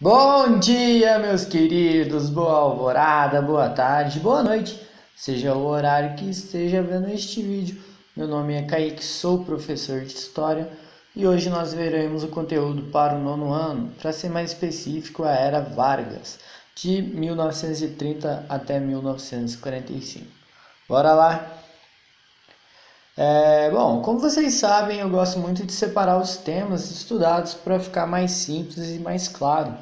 Bom dia, meus queridos, boa alvorada, boa tarde, boa noite, seja o horário que esteja vendo este vídeo. Meu nome é Kaique, sou professor de História e hoje nós veremos o conteúdo para o nono ano, para ser mais específico, a Era Vargas, de 1930 até 1945. Bora lá! Bom, como vocês sabem, eu gosto muito de separar os temas estudados para ficar mais simples e mais claro.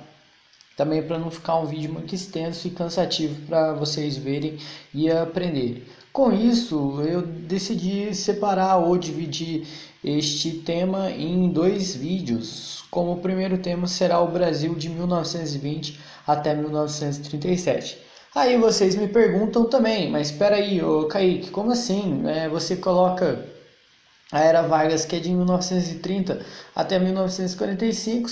Também para não ficar um vídeo muito extenso e cansativo para vocês verem e aprenderem. Com isso, eu decidi separar ou dividir este tema em dois vídeos. Como o primeiro tema será o Brasil de 1920 até 1937. Aí vocês me perguntam também, mas espera aí, ô Kaique, como assim? Você coloca a Era Vargas, que é de 1930 até 1945,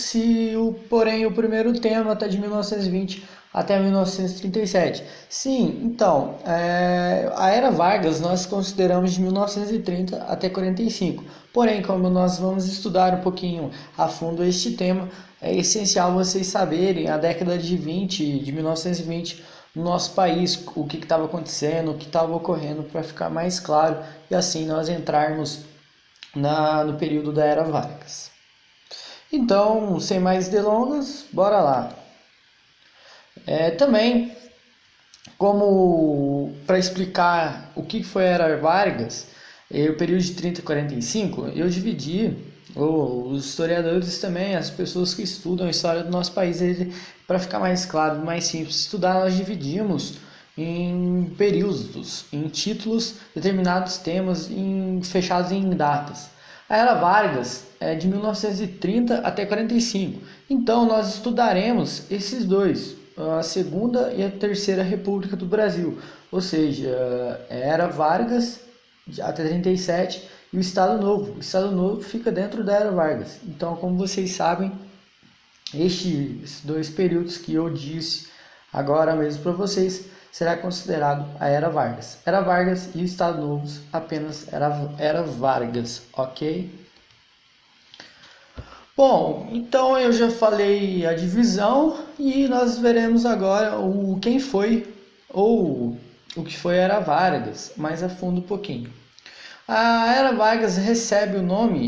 porém o primeiro tema está de 1920 até 1937. Sim, então, a Era Vargas nós consideramos de 1930 até 45. Porém, como nós vamos estudar um pouquinho a fundo este tema, é essencial vocês saberem a década de 1920, no nosso país, o que estava acontecendo, o que estava ocorrendo, para ficar mais claro e assim nós entrarmos no período da Era Vargas. Então, sem mais delongas, bora lá. Também, como para explicar o que foi a Era Vargas, o período de 30 a 45, eu dividi, os historiadores também, as pessoas que estudam a história do nosso país, para ficar mais claro, mais simples estudar, nós dividimos em períodos, em títulos, determinados temas fechados em datas. A Era Vargas é de 1930 até 45. Então nós estudaremos esses dois, a Segunda e a Terceira República do Brasil, ou seja, a Era Vargas até 37 e o Estado Novo. O Estado Novo fica dentro da Era Vargas. Então, como vocês sabem, estes dois períodos que eu disse agora mesmo para vocês será considerado a Era Vargas. Era Vargas e o Estado Novo apenas era Vargas, ok? Bom, então eu já falei a divisão e nós veremos agora quem foi ou o que foi a Era Vargas, mais a fundo um pouquinho. A Era Vargas recebe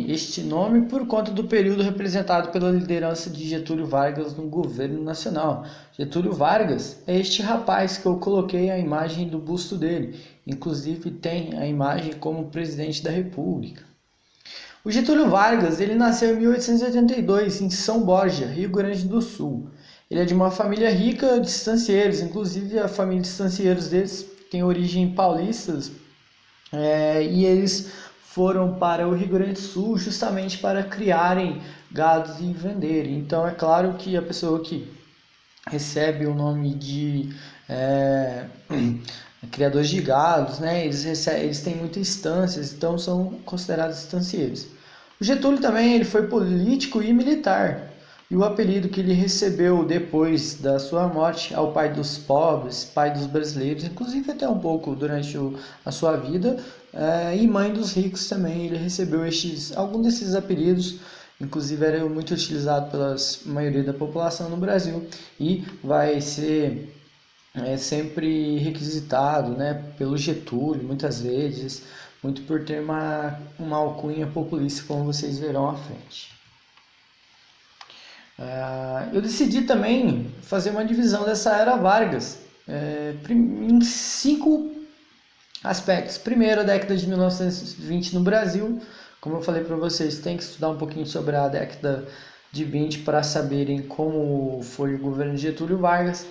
este nome por conta do período representado pela liderança de Getúlio Vargas no governo nacional. Getúlio Vargas é este rapaz que eu coloquei a imagem do busto dele, inclusive tem a imagem como presidente da República. O Getúlio Vargas ele nasceu em 1882 em São Borja, Rio Grande do Sul. Ele é de uma família rica de estancieiros, inclusive a família de estancieiros deles tem origem paulistas, e eles foram para o Rio Grande do Sul justamente para criarem gados e venderem. Então é claro que a pessoa que recebe o nome de criadores de gados, né, eles têm muitas instâncias, então são considerados estancieiros. O Getúlio também ele foi político e militar. E o apelido que ele recebeu depois da sua morte ao pai dos pobres, pai dos brasileiros, inclusive até um pouco durante a sua vida, e mãe dos ricos também, ele recebeu alguns desses apelidos, inclusive era muito utilizado pela maioria da população no Brasil e vai ser sempre requisitado, né, pelo Getúlio, muitas vezes, muito por ter uma alcunha populista, como vocês verão à frente. Eu decidi também fazer uma divisão dessa Era Vargas em 5 aspectos. Primeiro, a década de 1920 no Brasil. Como eu falei para vocês, tem que estudar um pouquinho sobre a década de 20 para saberem como foi o governo de Getúlio Vargas.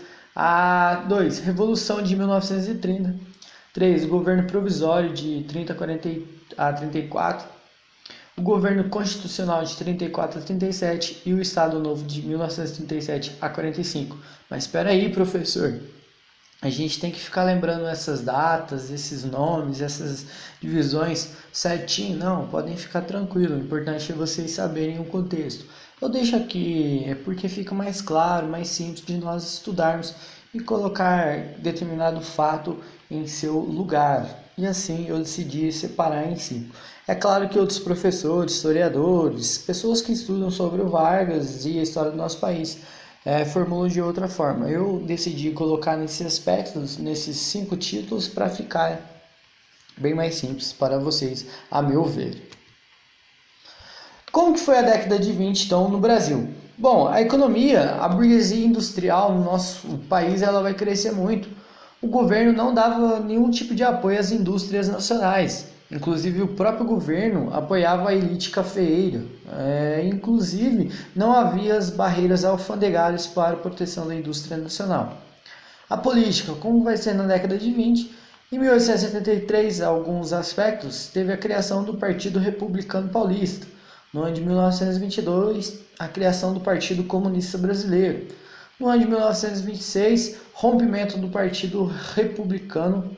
2. Revolução de 1930. 3. O governo provisório de 30 a 34. O governo constitucional de 34 a 37 e o Estado Novo de 1937 a 45. Mas espera aí, professor. A gente tem que ficar lembrando essas datas, esses nomes, essas divisões certinho. Não, podem ficar tranquilos. O importante é vocês saberem o contexto. Eu deixo aqui porque fica mais claro, mais simples de nós estudarmos e colocar determinado fato em seu lugar. E assim eu decidi separar em 5. É claro que outros professores, historiadores, pessoas que estudam sobre o Vargas e a história do nosso país, formulam de outra forma. Eu decidi colocar nesses aspectos, nesses 5 títulos, para ficar bem mais simples para vocês, a meu ver. Como que foi a década de 20, então, no Brasil? Bom, a economia, a burguesia industrial no nosso país, ela vai crescer muito. O governo não dava nenhum tipo de apoio às indústrias nacionais. Inclusive, o próprio governo apoiava a elite cafeeira. Inclusive, não havia as barreiras alfandegárias para a proteção da indústria nacional. A política, como vai ser na década de 20? Em 1873, alguns aspectos, teve a criação do Partido Republicano Paulista. No ano de 1922, a criação do Partido Comunista Brasileiro. No ano de 1926, rompimento do Partido Republicano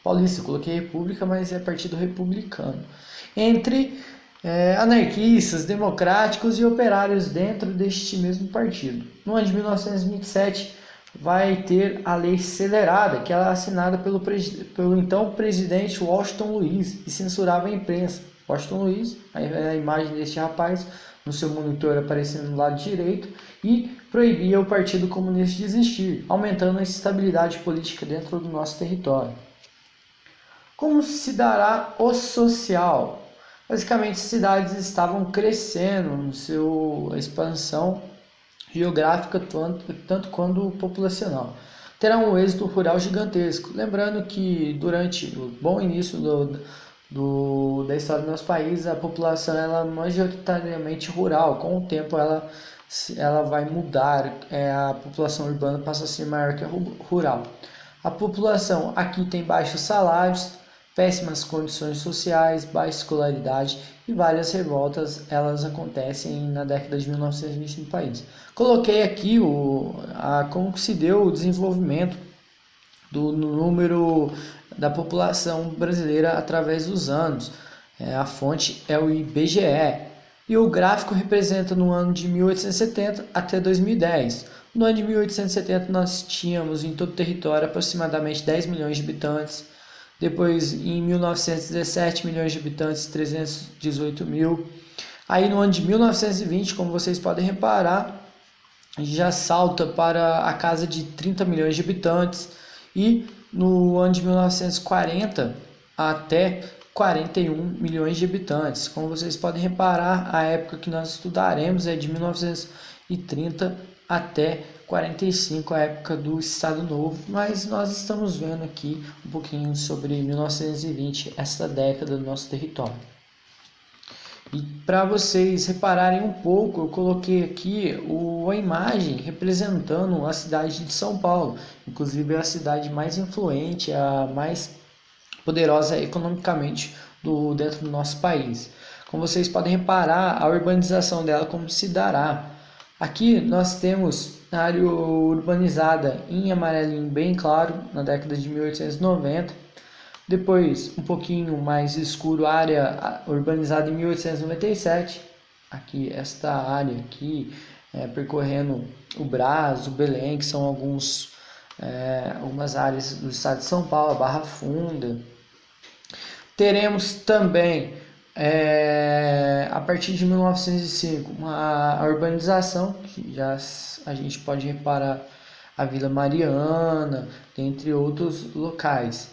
Paulista. Eu coloquei República, mas é Partido Republicano. Entre anarquistas, democráticos e operários dentro deste mesmo partido. No ano de 1927, vai ter a Lei Acelerada, que ela é assinada pelo então presidente Washington Luiz e censurava a imprensa. Washington Luiz, a imagem deste rapaz no seu monitor aparecendo do lado direito, e proibia o Partido Comunista de existir, aumentando a instabilidade política dentro do nosso território. Como se dará o social? Basicamente, cidades estavam crescendo no seu expansão geográfica tanto quanto populacional. Terá um êxito rural gigantesco. Lembrando que durante o bom início da história do nosso país, a população ela é majoritariamente rural. Com o tempo ela vai mudar, a população urbana passa a ser maior que a rural. A população aqui tem baixos salários, péssimas condições sociais, baixa escolaridade e várias revoltas elas acontecem na década de 1920 no país. Coloquei aqui como se deu o desenvolvimento do número da população brasileira através dos anos. A fonte é o IBGE e o gráfico representa no ano de 1870 até 2010. No ano de 1870 nós tínhamos em todo o território aproximadamente 10 milhões de habitantes. Depois, em 1917, milhões de habitantes, 318 mil. Aí, no ano de 1920, como vocês podem reparar, já salta para a casa de 30 milhões de habitantes. E no ano de 1940, até 41 milhões de habitantes. Como vocês podem reparar, a época que nós estudaremos é de 1930 até 45, a época do Estado Novo, mas nós estamos vendo aqui um pouquinho sobre 1920, essa década do nosso território. E para vocês repararem um pouco, eu coloquei aqui a imagem representando a cidade de São Paulo, inclusive é a cidade mais influente, a mais poderosa economicamente dentro do nosso país. Como vocês podem reparar, a urbanização dela como se dará. Aqui nós temos a área urbanizada em amarelinho bem claro, na década de 1890. Depois, um pouquinho mais escuro, a área urbanizada em 1897. Aqui, esta área aqui, percorrendo o Brás, o Belém, que são algumas áreas do estado de São Paulo, a Barra Funda. Teremos também, a partir de 1905, a urbanização, que já a gente pode reparar a Vila Mariana, dentre outros locais.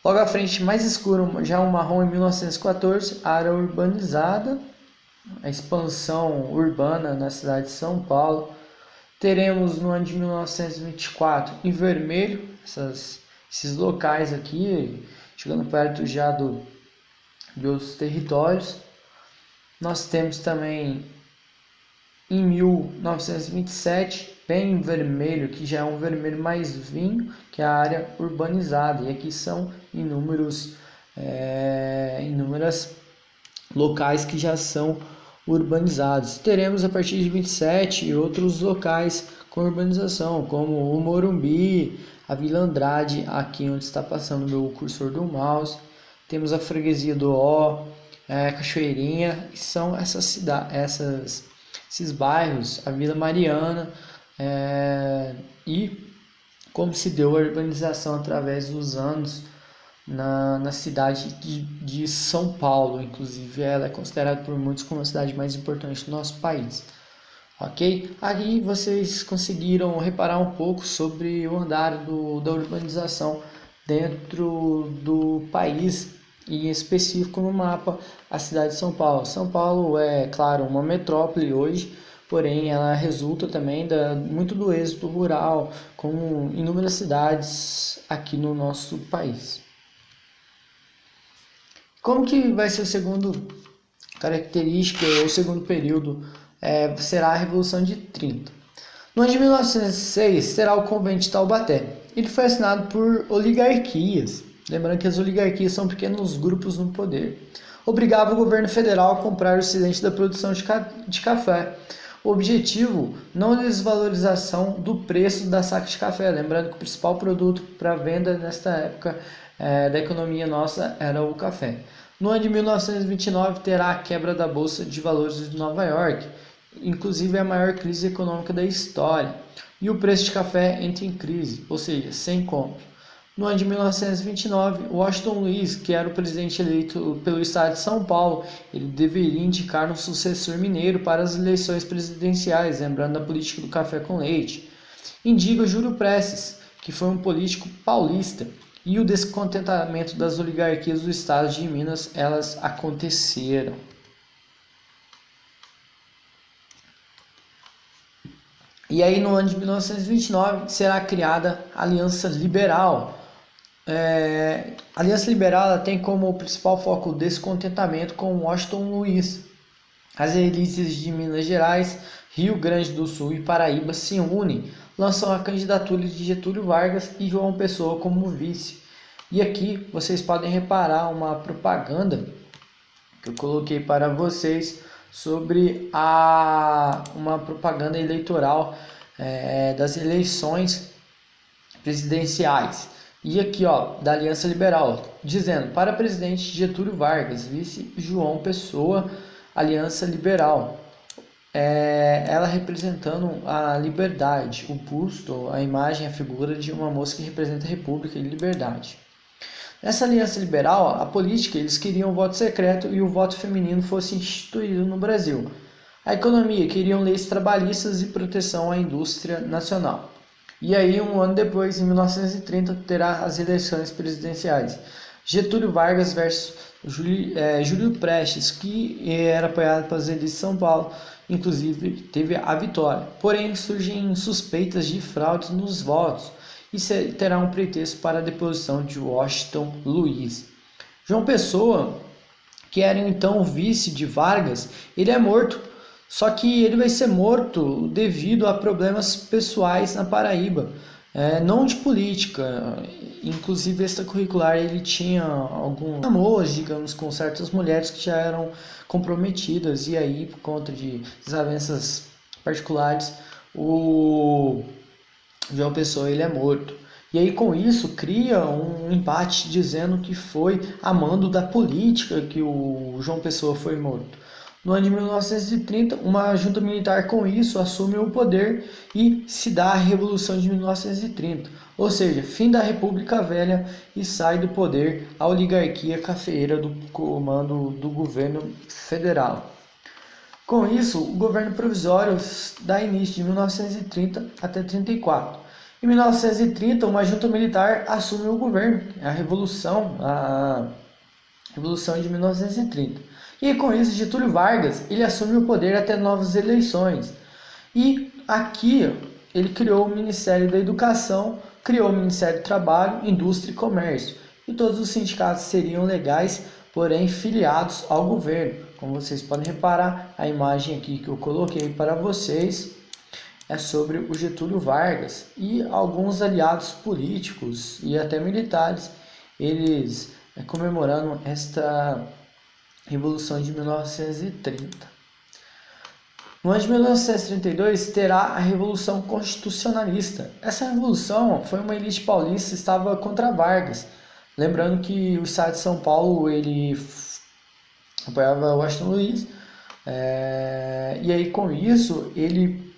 Logo à frente, mais escuro, já o marrom, em 1914, área urbanizada, a expansão urbana na cidade de São Paulo. Teremos no ano de 1924, em vermelho, esses locais aqui, chegando perto já dos territórios. Nós temos também em 1927, bem em vermelho, que já é um vermelho mais vinho, que é a área urbanizada. E aqui são inúmeras locais que já são urbanizados. Teremos a partir de 27 outros locais com urbanização, como o Morumbi, a Vila Andrade, aqui onde está passando o meu cursor do mouse. Temos a freguesia do Ó, Cachoeirinha, que são esses bairros, a Vila Mariana, e como se deu a urbanização através dos anos na cidade de São Paulo. Inclusive, ela é considerada por muitos como a cidade mais importante do nosso país. ok? Aí vocês conseguiram reparar um pouco sobre o andar da urbanização dentro do país, e em específico no mapa a cidade de São Paulo. São Paulo é, claro, uma metrópole hoje, porém ela resulta também muito do êxito rural, com inúmeras cidades aqui no nosso país. Como que vai ser a segunda característica, o segundo período será a Revolução de 30. No ano de 1906 será o Convento de Taubaté. Ele foi assinado por oligarquias, lembrando que as oligarquias são pequenos grupos no poder. Obrigava o governo federal a comprar o excedente da produção de café. O objetivo, não a desvalorização do preço da saca de café, lembrando que o principal produto para venda nesta época da economia nossa era o café. No ano de 1929 terá a quebra da Bolsa de Valores de Nova York, inclusive a maior crise econômica da história, e o preço de café entra em crise, ou seja, sem compra. No ano de 1929, Washington Luiz, que era o presidente eleito pelo estado de São Paulo, ele deveria indicar um sucessor mineiro para as eleições presidenciais, lembrando da política do café com leite. Indica Júlio Prestes, que foi um político paulista, e o descontentamento das oligarquias do estado de Minas, elas aconteceram. E aí no ano de 1929 será criada a Aliança Liberal. A Aliança Liberal ela tem como principal foco o descontentamento com Washington Luiz. As elites de Minas Gerais, Rio Grande do Sul e Paraíba se unem, lançam a candidatura de Getúlio Vargas e João Pessoa como vice. E aqui vocês podem reparar uma propaganda que eu coloquei para vocês sobre uma propaganda eleitoral das eleições presidenciais. E aqui, da Aliança Liberal, dizendo: para presidente Getúlio Vargas, vice João Pessoa, Aliança Liberal. Ela representando a liberdade, o busto, a imagem, a figura de uma moça que representa a República e liberdade. Nessa aliança liberal, a política, eles queriam o voto secreto e o voto feminino fosse instituído no Brasil. A economia, queriam leis trabalhistas e proteção à indústria nacional. E aí, um ano depois, em 1930, terá as eleições presidenciais. Getúlio Vargas versus Júlio Prestes, que era apoiado pelas elites de São Paulo, inclusive teve a vitória. Porém, surgem suspeitas de fraudes nos votos e terá um pretexto para a deposição de Washington Luiz. João Pessoa, que era então o vice de Vargas, ele é morto, só que ele vai ser morto devido a problemas pessoais na Paraíba, não de política. Inclusive extracurricular, ele tinha alguns amores, digamos, com certas mulheres que já eram comprometidas, e aí, por conta de desavenças particulares, o João Pessoa ele é morto. E aí com isso cria um empate dizendo que foi a mando da política que o João Pessoa foi morto. No ano de 1930, uma junta militar com isso assume o poder e se dá a Revolução de 1930, ou seja, fim da República Velha, e sai do poder a oligarquia cafeeira do comando do governo federal. Com isso, o governo provisório dá início de 1930 até 34. Em 1930, uma junta militar assume o governo, a Revolução de 1930. E com isso, Getúlio Vargas ele assume o poder até novas eleições. E aqui ele criou o Ministério da Educação, criou o Ministério do Trabalho, Indústria e Comércio. E todos os sindicatos seriam legais, porém filiados ao governo. Como vocês podem reparar, a imagem aqui que eu coloquei para vocês é sobre o Getúlio Vargas e alguns aliados políticos e até militares, eles comemorando esta Revolução de 1930. No ano de 1932 terá a Revolução Constitucionalista. Essa revolução foi uma elite paulista que estava contra Vargas. Lembrando que o estado de São Paulo ele apoiava Washington Luiz, e aí com isso ele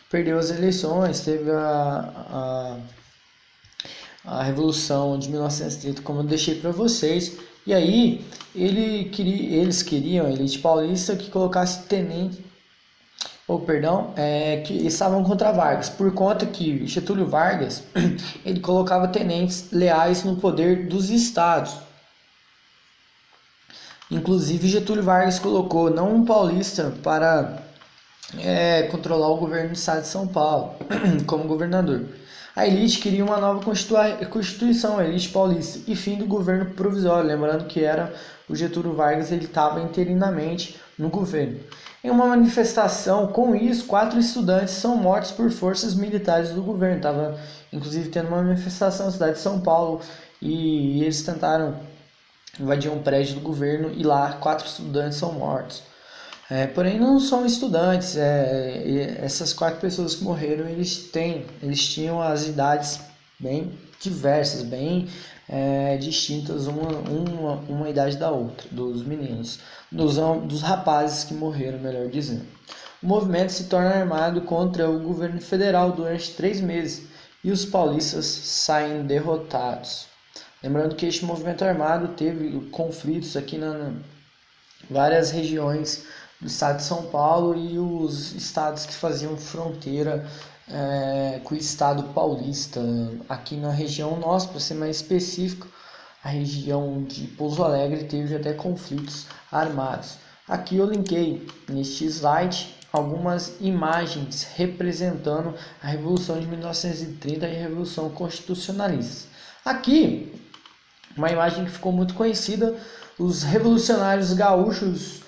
perdeu as eleições, teve a Revolução de 1930, como eu deixei para vocês, e aí eles queriam, a elite paulista, que colocasse que estavam contra Vargas, por conta que Getúlio Vargas ele colocava tenentes leais no poder dos estados. Inclusive Getúlio Vargas colocou não um paulista para controlar o governo do estado de São Paulo como governador. A elite queria uma nova constituição, a elite paulista, e fim do governo provisório, lembrando que era o Getúlio Vargas, ele estava interinamente no governo. Em uma manifestação com isso, 4 estudantes são mortos por forças militares do governo. Estava inclusive tendo uma manifestação na cidade de São Paulo e eles tentaram invadir um prédio do governo e lá 4 estudantes são mortos. Porém não são estudantes, essas 4 pessoas que morreram, eles tinham as idades bem diversas, bem distintas uma idade da outra, dos meninos, dos rapazes que morreram, melhor dizendo. O movimento se torna armado contra o governo federal durante 3 meses e os paulistas saem derrotados. Lembrando que este movimento armado teve conflitos aqui várias regiões do estado de São Paulo e os estados que faziam fronteira com o estado paulista. Aqui na região nossa, para ser mais específico, a região de Pouso Alegre teve até conflitos armados. Aqui eu linkei neste slide algumas imagens representando a Revolução de 1930 e a Revolução Constitucionalista. Aqui, uma imagem que ficou muito conhecida, os revolucionários gaúchos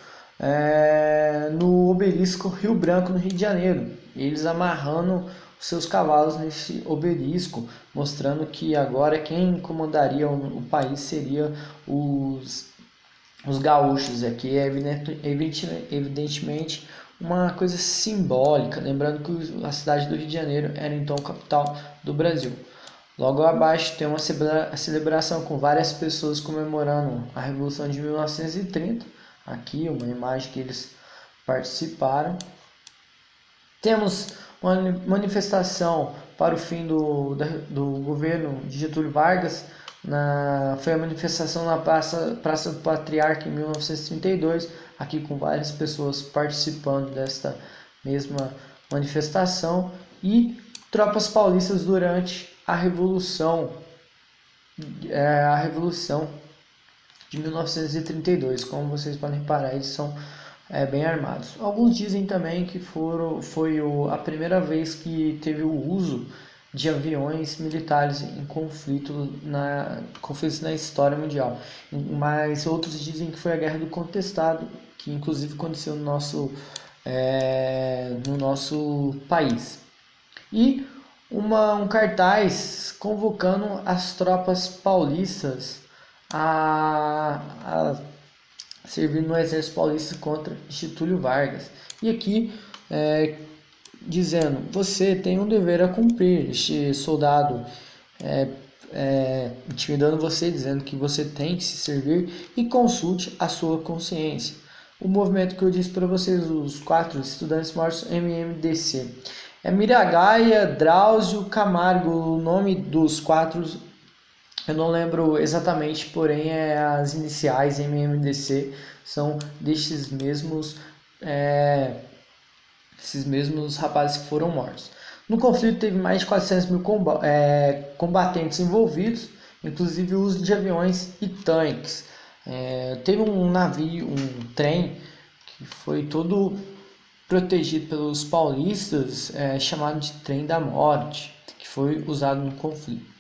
no obelisco Rio Branco, no Rio de Janeiro. Eles amarrando os seus cavalos nesse obelisco, mostrando que agora quem comandaria o país seria os gaúchos. Aqui é evidentemente uma coisa simbólica, lembrando que a cidade do Rio de Janeiro era então a capital do Brasil. Logo abaixo tem uma celebração com várias pessoas comemorando a Revolução de 1930. Aqui uma imagem que eles participaram. Temos uma manifestação para o fim do governo de Getúlio Vargas. Foi a manifestação na Praça do Patriarca em 1932. Aqui com várias pessoas participando desta mesma manifestação. E tropas paulistas durante a Revolução de 1932, como vocês podem reparar, eles são bem armados. Alguns dizem também que foi a primeira vez que teve o uso de aviões militares em conflitos na história mundial, mas outros dizem que foi a Guerra do Contestado, que inclusive aconteceu no nosso país. E um cartaz convocando as tropas paulistas a servir no exército paulista contra Getúlio Vargas. E aqui dizendo, você tem um dever a cumprir. Este soldado intimidando você, dizendo que você tem que se servir e consulte a sua consciência. O movimento que eu disse para vocês, os 4 estudantes mortos, MMDC. Miragaia, Drauzio, Camargo, o nome dos 4 eu não lembro exatamente, porém as iniciais MMDC são desses mesmos rapazes que foram mortos. No conflito teve mais de 400 mil combatentes envolvidos, inclusive o uso de aviões e tanques. Teve um navio, um trem que foi todo protegido pelos paulistas, chamado de Trem da Morte, que foi usado no conflito.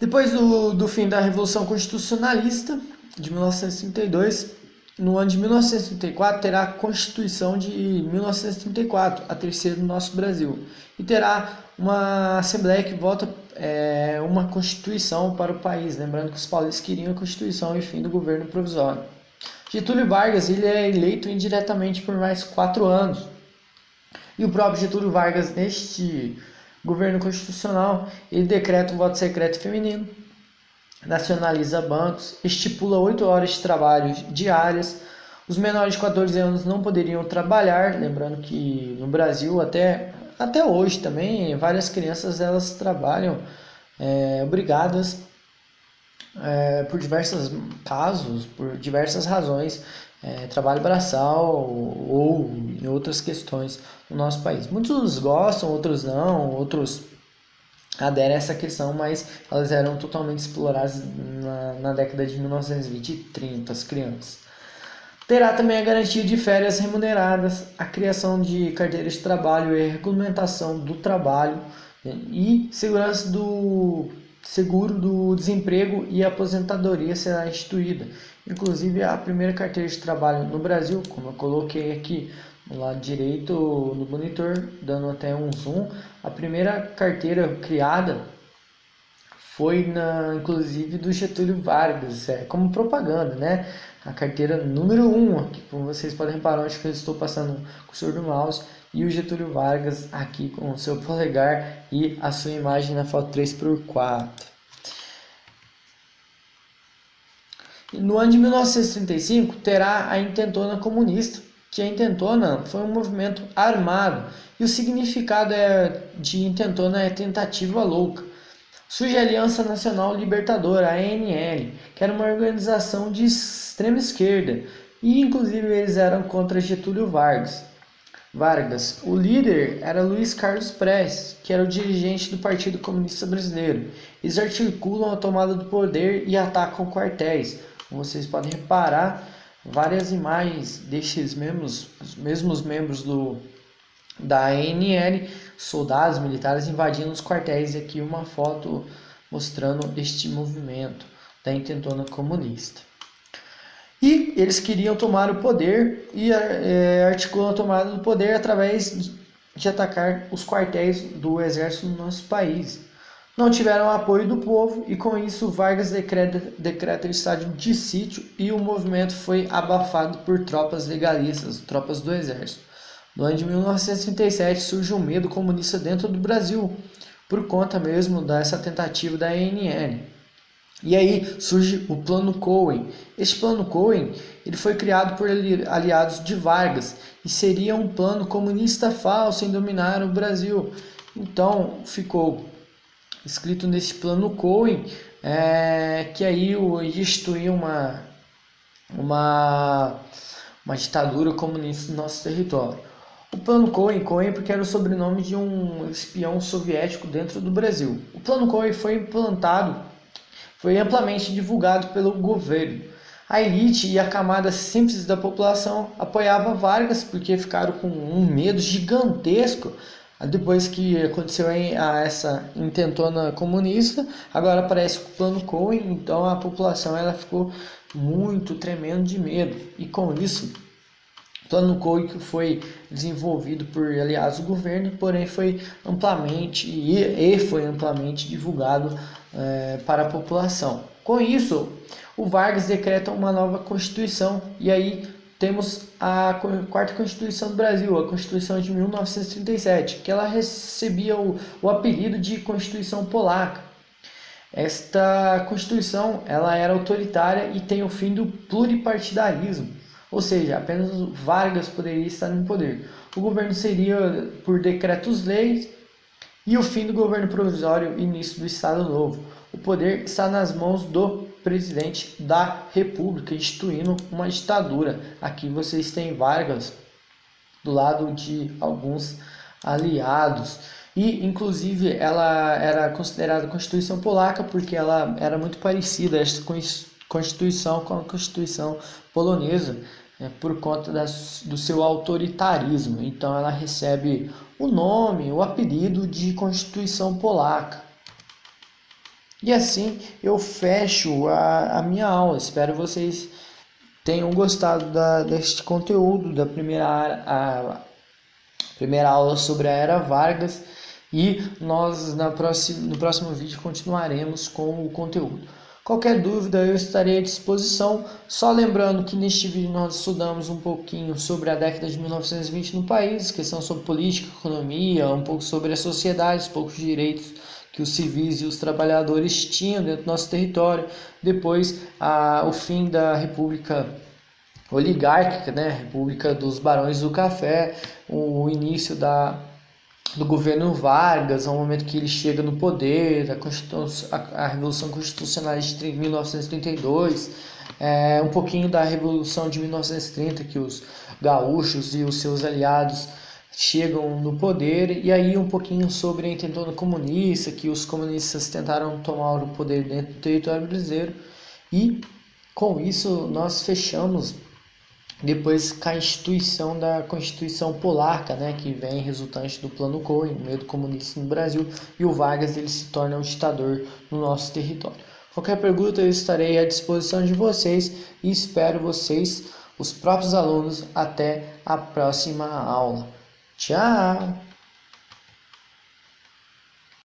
Depois do fim da Revolução Constitucionalista de 1932, no ano de 1934 terá a Constituição de 1934, a terceira do nosso Brasil, e terá uma Assembleia que vota uma Constituição para o país, lembrando que os paulistas queriam a Constituição e fim do governo provisório. Getúlio Vargas ele é eleito indiretamente por mais 4 anos, e o próprio Getúlio Vargas, neste governo constitucional, ele decreta um voto secreto feminino, nacionaliza bancos, estipula 8 horas de trabalho diárias, os menores de 14 anos não poderiam trabalhar, lembrando que no Brasil até hoje também várias crianças elas trabalham obrigadas por diversos casos, por diversas razões, trabalho braçal ou em outras questões no nosso país. Muitos gostam, outros não, outros aderem a essa questão, mas elas eram totalmente exploradas na década de 1920 e 30, as crianças. Terá também a garantia de férias remuneradas, a criação de carteiras de trabalho e a regulamentação do trabalho e segurança do seguro do desemprego e aposentadoria será instituída. Inclusive a primeira carteira de trabalho no Brasil, como eu coloquei aqui no lado direito no monitor, dando até um zoom, a primeira carteira criada foi inclusive do Getúlio Vargas, como propaganda, né? A carteira número 1, aqui, como vocês podem reparar, acho que eu estou passando o cursor do mouse, e o Getúlio Vargas aqui com o seu polegar e a sua imagem na foto 3x4. No ano de 1935 terá a Intentona Comunista, que a Intentona foi um movimento armado, e o significado de Intentona é tentativa louca. Surge a Aliança Nacional Libertadora, a ANL, que era uma organização de extrema esquerda, e inclusive eles eram contra Getúlio Vargas. O líder era Luiz Carlos Prestes, que era o dirigente do Partido Comunista Brasileiro. Eles articulam a tomada do poder e atacam quartéis. Como vocês podem reparar, várias imagens destes mesmos membros da ANL, soldados militares invadindo os quartéis, e aqui uma foto mostrando este movimento da Intentona Comunista. E eles queriam tomar o poder e articulam a tomada do poder através de atacar os quartéis do exército no nosso país. Não tiveram apoio do povo e com isso Vargas decreta o estado de sítio e o movimento foi abafado por tropas legalistas, tropas do exército. No ano de 1937 surge um medo comunista dentro do Brasil, por conta mesmo dessa tentativa da ANL. E aí surge o Plano Cohen. Este Plano Cohen ele foi criado por aliados de Vargas e seria um plano comunista falso em dominar o Brasil. Então ficou escrito nesse Plano Cohen que aí instituía uma ditadura comunista no nosso território. O Plano Cohen porque era o sobrenome de um espião soviético dentro do Brasil. O Plano Cohen foi amplamente divulgado pelo governo. A elite e a camada simples da população apoiava Vargas porque ficaram com um medo gigantesco depois que aconteceu essa intentona comunista. Agora aparece o Plano Cohen, então a população ela ficou muito tremendo de medo, e com isso o Plano Cohen foi desenvolvido por aliados do governo, porém foi amplamente divulgado para a população. Com isso, o Vargas decreta uma nova Constituição, e aí temos a quarta Constituição do Brasil, a Constituição de 1937, que ela recebia o apelido de Constituição Polaca. Esta Constituição ela era autoritária e tem o fim do pluripartidarismo, ou seja, apenas Vargas poderia estar no poder. O governo seria por decretos-leis e o fim do governo provisório e início do Estado Novo. O poder está nas mãos do presidente da República, instituindo uma ditadura. Aqui vocês têm Vargas do lado de alguns aliados. E, inclusive, ela era considerada Constituição Polaca porque ela era muito parecida, esta Constituição, com a Constituição polonesa, por conta do seu autoritarismo. Então, ela recebe o nome, o apelido de Constituição Polaca. E assim eu fecho a minha aula. Espero vocês tenham gostado deste conteúdo, da primeira aula sobre a Era Vargas. E nós no próximo vídeo continuaremos com o conteúdo. Qualquer dúvida eu estarei à disposição. Só lembrando que neste vídeo nós estudamos um pouquinho sobre a década de 1920 no país, questão sobre política, economia, um pouco sobre a sociedade, os poucos direitos que os civis e os trabalhadores tinham dentro do nosso território. Depois o fim da República Oligárquica, República dos Barões do Café, o início da do governo Vargas, ao momento que ele chega no poder, a Revolução Constitucional de 1932, um pouquinho da Revolução de 1930, que os gaúchos e os seus aliados chegam no poder, e aí um pouquinho sobre a intentona comunista, que os comunistas tentaram tomar o poder dentro do território brasileiro, e com isso nós fechamos depois com a instituição da Constituição Polacca, né, que vem resultante do Plano Cohen, no meio do comunismo no Brasil, e o Vargas ele se torna um ditador no nosso território. Qualquer pergunta eu estarei à disposição de vocês e espero vocês, os próprios alunos, até a próxima aula. Tchau!